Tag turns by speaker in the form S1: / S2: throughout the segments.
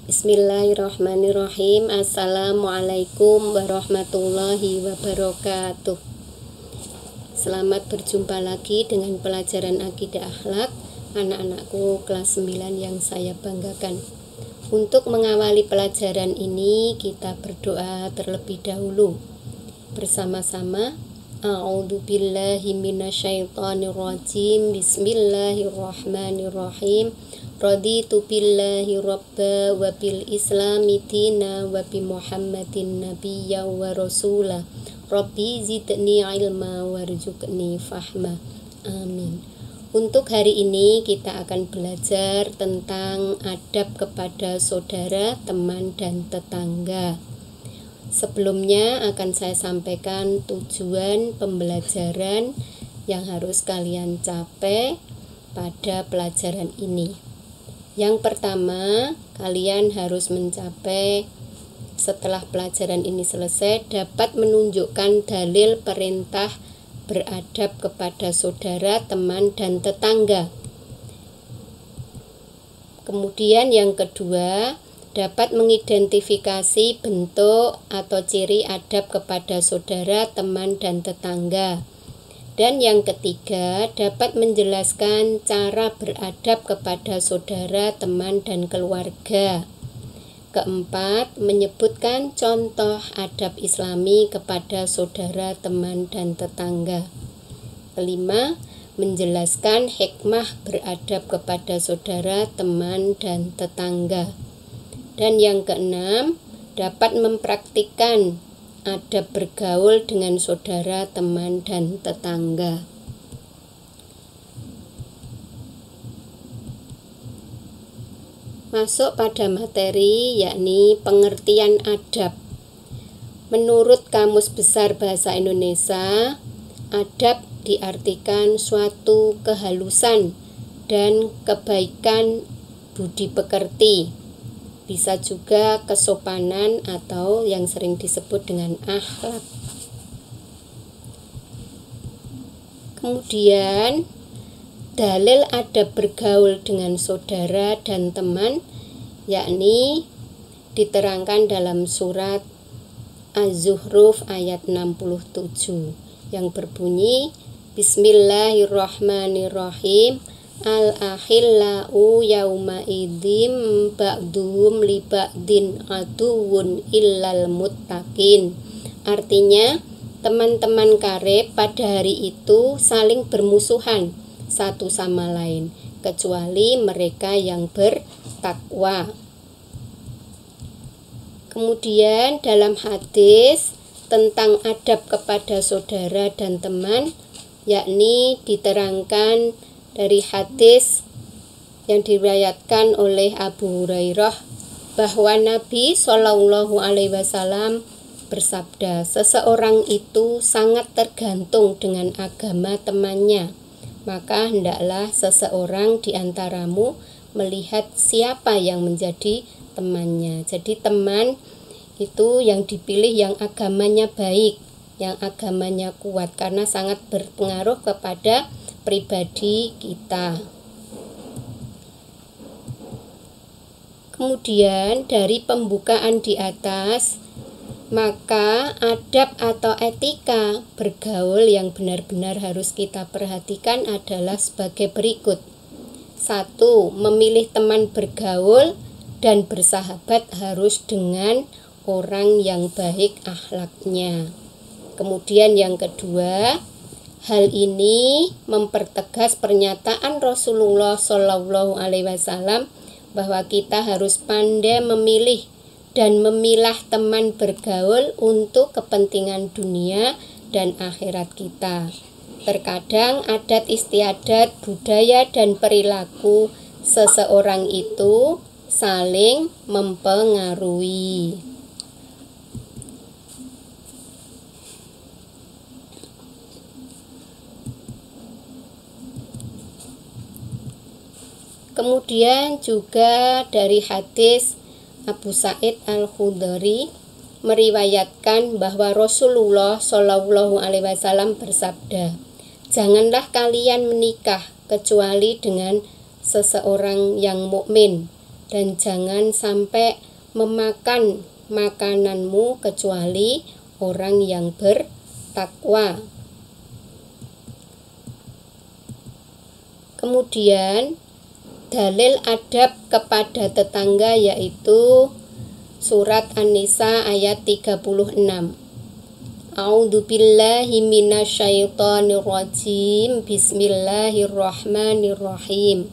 S1: Bismillahirrahmanirrahim. Assalamualaikum warahmatullahi wabarakatuh. Selamat berjumpa lagi dengan pelajaran Akidah Akhlak anak-anakku kelas 9 yang saya banggakan. Untuk mengawali pelajaran ini, kita berdoa terlebih dahulu bersama-sama. A'udzubillahi minasyaitonirrajim. Bismillahirrahmanirrahim. Raditu billahi rabba wa bil islami dina wa bi muhammadin nabiyya wa rasula. Rabbi zidni ilma warzuqni fahma. Amin. Untuk hari ini kita akan belajar tentang adab kepada saudara, teman, dan tetangga. Sebelumnya akan saya sampaikan tujuan pembelajaran yang harus kalian capai pada pelajaran ini. Yang pertama, kalian harus mencapai setelah pelajaran ini selesai dapat menunjukkan dalil perintah beradab kepada saudara, teman, dan tetangga. Kemudian yang kedua, dapat mengidentifikasi bentuk atau ciri adab kepada saudara, teman, dan tetangga. Dan yang ketiga, dapat menjelaskan cara beradab kepada saudara, teman, dan keluarga. Keempat, menyebutkan contoh adab Islami kepada saudara, teman, dan tetangga. Kelima, menjelaskan hikmah beradab kepada saudara, teman, dan tetangga. Dan yang keenam, dapat mempraktikkan adab bergaul dengan saudara, teman, dan tetangga. Masuk pada materi, yakni pengertian adab. Menurut Kamus Besar Bahasa Indonesia, adab diartikan suatu kehalusan dan kebaikan budi pekerti. Bisa juga kesopanan atau yang sering disebut dengan akhlak. Kemudian dalil adab bergaul dengan saudara dan teman yakni diterangkan dalam surat Az-Zukhruf ayat 67 yang berbunyi Bismillahirrahmanirrahim. Al-akhillau yauma idzim ba'duhum li ba'din aduwwun illal muttaqin. Artinya, teman-teman karib pada hari itu saling bermusuhan satu sama lain, kecuali mereka yang bertakwa. Kemudian dalam hadis tentang adab kepada saudara dan teman, yakni diterangkan dari hadis yang diriwayatkan oleh Abu Hurairah bahwa Nabi Shallallahu Alaihi Wasallam bersabda, seseorang itu sangat tergantung dengan agama temannya, maka hendaklah seseorang di antaramu melihat siapa yang menjadi temannya. Jadi teman itu yang dipilih yang agamanya baik, yang agamanya kuat, karena sangat berpengaruh kepada pribadi kita. Kemudian dari pembukaan di atas, maka adab atau etika bergaul yang benar-benar harus kita perhatikan adalah sebagai berikut. 1. Memilih teman bergaul dan bersahabat harus dengan orang yang baik akhlaknya. Kemudian yang kedua, hal ini mempertegas pernyataan Rasulullah Shallallahu Alaihi Wasallam bahwa kita harus pandai memilih dan memilah teman bergaul untuk kepentingan dunia dan akhirat kita. Terkadang adat istiadat, budaya, dan perilaku seseorang itu saling mempengaruhi. Kemudian juga dari hadis Abu Sa'id Al-Khudri meriwayatkan bahwa Rasulullah Shallallahu Alaihi Wasallam bersabda, janganlah kalian menikah kecuali dengan seseorang yang mukmin, dan jangan sampai memakan makananmu kecuali orang yang bertakwa. Kemudian dalil adab kepada tetangga yaitu surat An-Nisa ayat 36. A'udzubillahi minasyaitonirrajim. Bismillahirrahmanirrahim.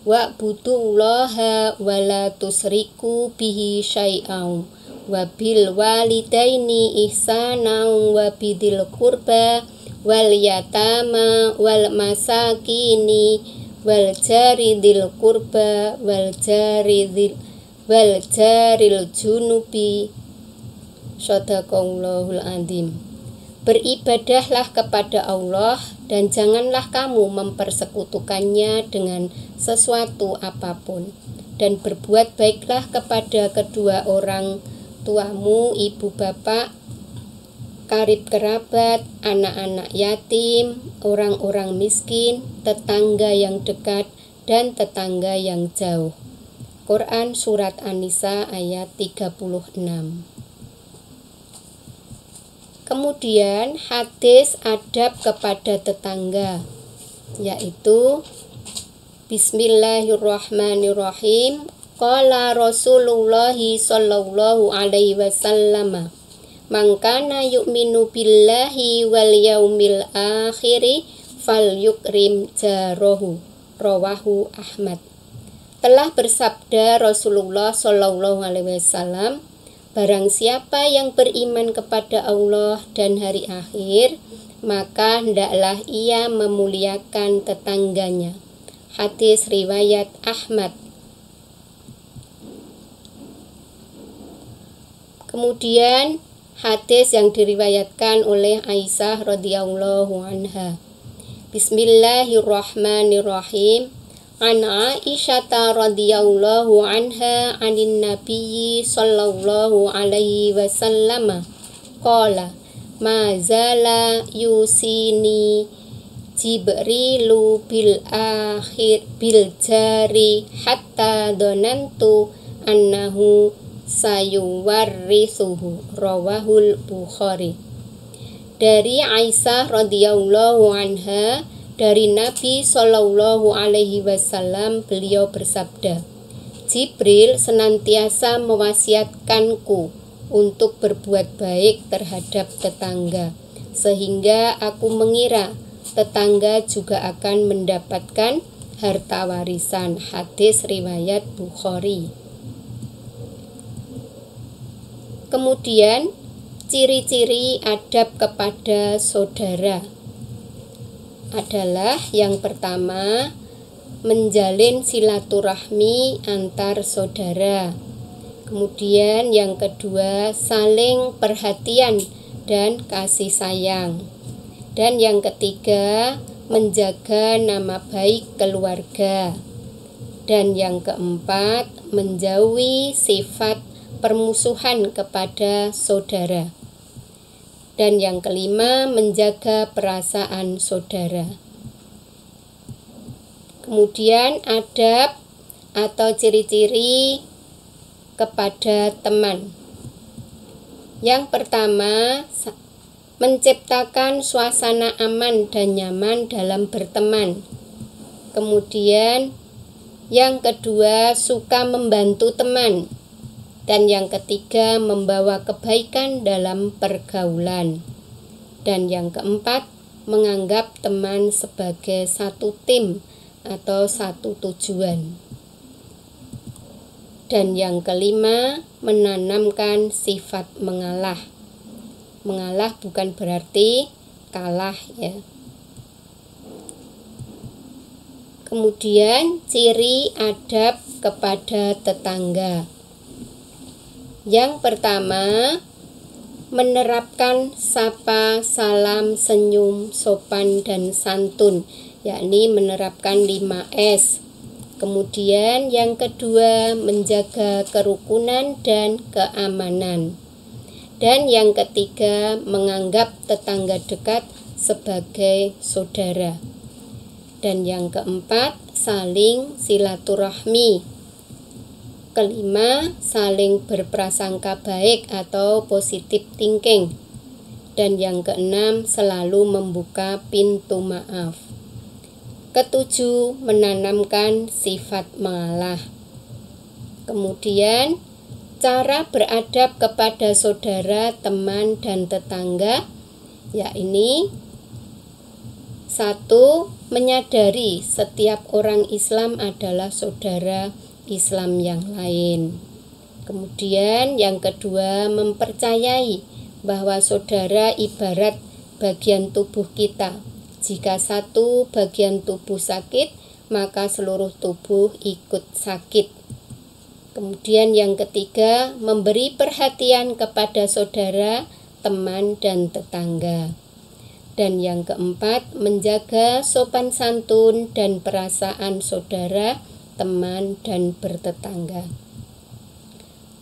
S1: Wa'budullaha wa la tusriku bihi syai'an wa bil walidaini ihsanan wa bidil qurba wal yatama wal masakini wal jaridil qurba wal jaril junubi. Shadaqallahul adzim. Beribadahlah kepada Allah dan janganlah kamu mempersekutukannya dengan sesuatu apapun, dan berbuat baiklah kepada kedua orang tuamu, ibu bapak, karib kerabat, anak-anak yatim, orang-orang miskin, tetangga yang dekat dan tetangga yang jauh. Quran surat An-Nisa ayat 36. Kemudian hadis adab kepada tetangga yaitu Bismillahirrahmanirrahim. Qala Rasulullah sallallahu alaihi wasallam, man kana yu'minu billahi wal yaumil akhiri falyukrim jarahu. Rawahu Ahmad. Telah bersabda Rasulullah sallallahu alaihi wasallam, barang siapa yang beriman kepada Allah dan hari akhir, maka hendaklah ia memuliakan tetangganya. Hadis riwayat Ahmad. Kemudian hadis yang diriwayatkan oleh Aisyah radhiyallahu anha. Bismillahirrahmanirrahim. An Aisyah radhiyallahu anha anin nabiyyi sallallahu alaihi wasallam qala ma zala yusini Jibrilu bil jari hatta donantu annahu sayuwarrithuhu. Rawahul Bukhari. Dari Aisyah radhiyallahu anha, dari Nabi Shallallahu alaihi wasallam, beliau bersabda, Jibril senantiasa mewasiatkanku untuk berbuat baik terhadap tetangga, sehingga aku mengira tetangga juga akan mendapatkan harta warisan. Hadis riwayat Bukhari. Kemudian ciri-ciri adab kepada saudara adalah yang pertama, menjalin silaturahmi antar saudara. Kemudian yang kedua, saling perhatian dan kasih sayang. Dan yang ketiga, menjaga nama baik keluarga. Dan yang keempat, menjauhi sifat permusuhan kepada saudara. Dan yang kelima, menjaga perasaan saudara. Kemudian adab atau ciri-ciri kepada teman. Yang pertama, menciptakan suasana aman dan nyaman dalam berteman. Kemudian yang kedua, suka membantu teman. Dan yang ketiga, membawa kebaikan dalam pergaulan. Dan yang keempat, menganggap teman sebagai satu tim atau satu tujuan. Dan yang kelima, menanamkan sifat mengalah. Mengalah bukan berarti kalah ya. Kemudian ciri adab kepada tetangga. Yang pertama, menerapkan sapa, salam, senyum, sopan, dan santun, yakni menerapkan 5S. Kemudian yang kedua, menjaga kerukunan dan keamanan. Dan yang ketiga, menganggap tetangga dekat sebagai saudara. Dan yang keempat, saling silaturahmi. kelima, saling berprasangka baik atau positive thinking. Dan yang keenam, selalu membuka pintu maaf. Ketujuh, menanamkan sifat mengalah. Kemudian, cara beradab kepada saudara, teman, dan tetangga, yakni 1. Menyadari setiap orang Islam adalah saudara Islam yang lain. Kemudian yang kedua, mempercayai bahwa saudara ibarat bagian tubuh kita. Jika satu bagian tubuh sakit, maka seluruh tubuh ikut sakit. Kemudian yang ketiga, memberi perhatian kepada saudara, teman, dan tetangga. Dan yang keempat, menjaga sopan santun dan perasaan saudara, teman, dan bertetangga.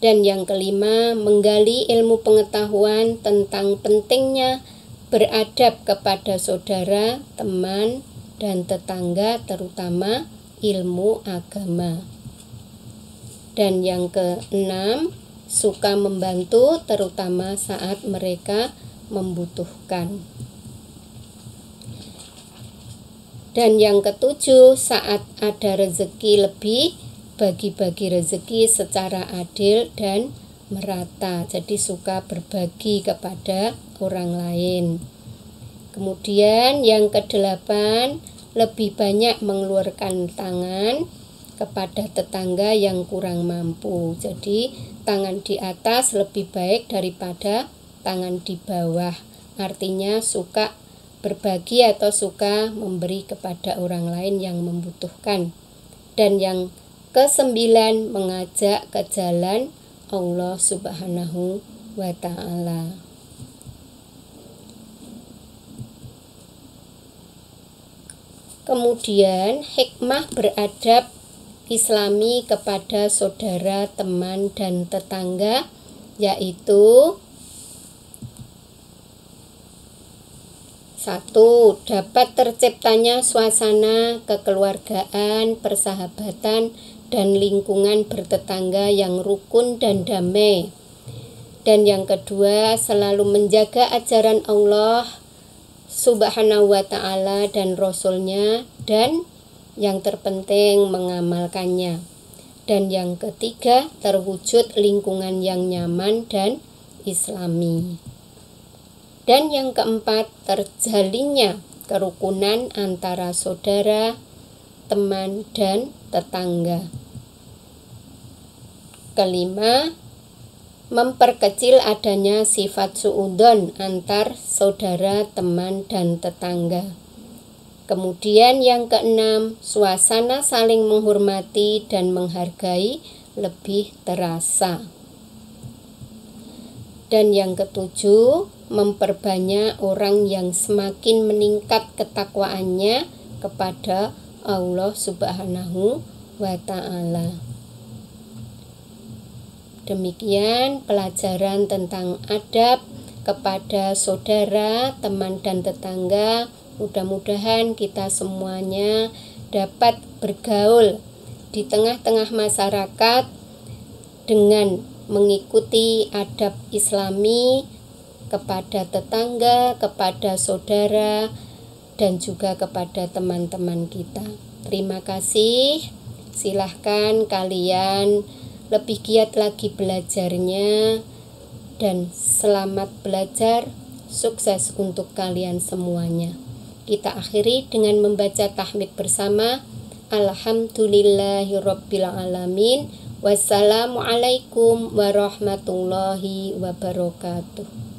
S1: Dan yang kelima, menggali ilmu pengetahuan tentang pentingnya beradab kepada saudara, teman, dan tetangga, terutama ilmu agama. Dan yang keenam, suka membantu terutama saat mereka membutuhkan. Dan yang ketujuh, saat ada rezeki lebih, bagi-bagi rezeki secara adil dan merata. Jadi suka berbagi kepada orang lain. Kemudian yang kedelapan, lebih banyak mengeluarkan tangan kepada tetangga yang kurang mampu. Jadi tangan di atas lebih baik daripada tangan di bawah. Artinya suka berbagi atau suka memberi kepada orang lain yang membutuhkan. Dan yang kesembilan, mengajak ke jalan Allah Subhanahu wa ta'ala. Kemudian hikmah beradab Islami kepada saudara, teman, dan tetangga, yaitu 1. Dapat terciptanya suasana kekeluargaan, persahabatan, dan lingkungan bertetangga yang rukun dan damai. Dan yang kedua, selalu menjaga ajaran Allah Subhanahu wa ta'ala dan Rasulnya, dan yang terpenting mengamalkannya. Dan yang ketiga, terwujud lingkungan yang nyaman dan islami. Dan yang keempat, terjalinnya kerukunan antara saudara, teman, dan tetangga. Kelima, memperkecil adanya sifat suudzon antar saudara, teman, dan tetangga. Kemudian yang keenam, suasana saling menghormati dan menghargai lebih terasa. Dan yang ketujuh, memperbanyak orang yang semakin meningkat ketakwaannya kepada Allah Subhanahu wa ta'ala. Demikian pelajaran tentang adab kepada saudara, teman, dan tetangga. Mudah-mudahan kita semuanya dapat bergaul di tengah-tengah masyarakat dengan mengikuti adab Islami kepada tetangga, kepada saudara, dan juga kepada teman-teman kita. Terima kasih. Silahkan kalian lebih giat lagi belajarnya, dan selamat belajar, sukses untuk kalian semuanya. Kita akhiri dengan membaca tahmid bersama. Alhamdulillahirabbil alamin. Wassalamualaikum warahmatullahi wabarakatuh.